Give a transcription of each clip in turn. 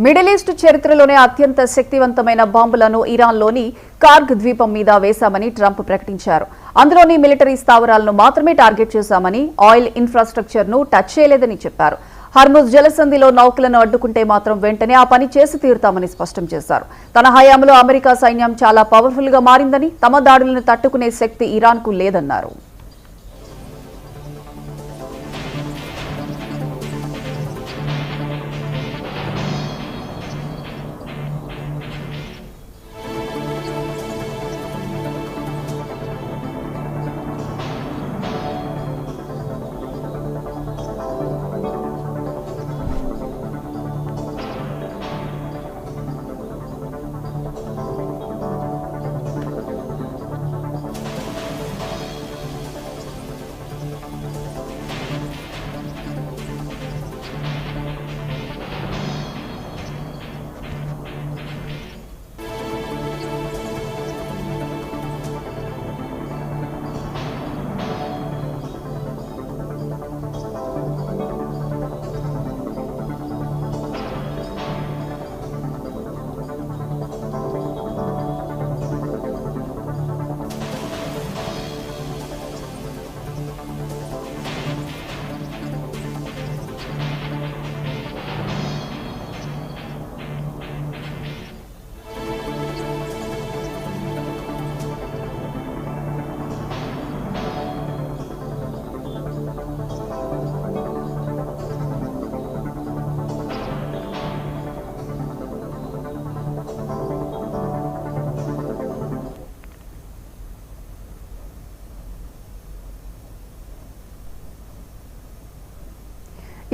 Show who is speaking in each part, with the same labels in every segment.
Speaker 1: Middle east చరిత్రలోనే అత్యంత శక్తివంతమైన బాంబులను ఇరాన్లోని కార్గ్ ద్వీపం మీద వేశామని ట్రంప్ ప్రకటించారు. అందులోని మిలిటరీ స్థావరాలను మాత్రమే టార్గెట్ చేశామని, ఆయిల్ ఇన్ఫ్రాస్ట్రక్చర్ను టచ్ చేయలేదని చెప్పారు. హర్ముజ్ జలసంధిలో నౌకలను అడ్డుకుంటే మాత్రం వెంటనే ఆ పని చేసి తీరుతామని స్పష్టం చేశారు. తన హయాంలో అమెరికా సైన్యం చాలా పవర్ఫుల్ గా మారిందని, తమ దాడులను తట్టుకునే శక్తి ఇరాన్కు లేదన్నారు.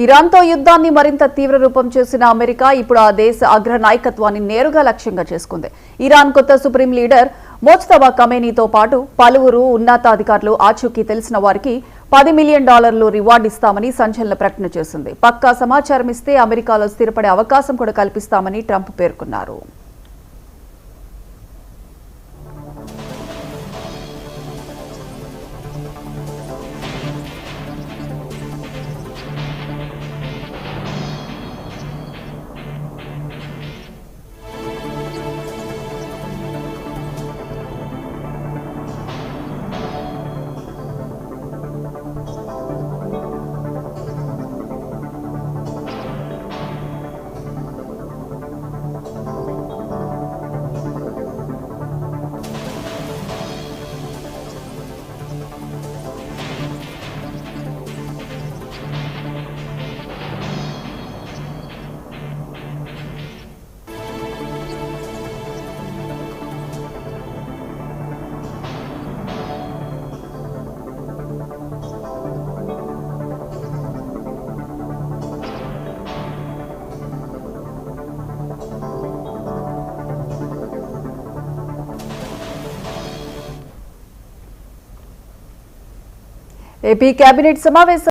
Speaker 1: ఇరాన్తో యుద్ధాన్ని మరింత తీవ్ర రూపం చేసిన అమెరికా ఇప్పుడు ఆ దేశ అగ్ర నాయకత్వాన్ని నేరుగా లక్ష్యంగా చేసుకుంది. ఇరాన్ కొత్త సుప్రీం లీడర్ మోజ్తబా ఖమేనీతో పాటు పలువురు ఉన్నతాధికారులు ఆచూకీ తెలిసిన వారికి $10 మిలియన్ రివార్డు ఇస్తామని సంచలన ప్రకటన చేసింది. పక్కా సమాచారం ఇస్తే అమెరికాలో స్థిరపడే అవకాశం కూడా కల్పిస్తామని ట్రంప్ పేర్కొన్నారు. ఏపీ కేబినెట్ సమావేశం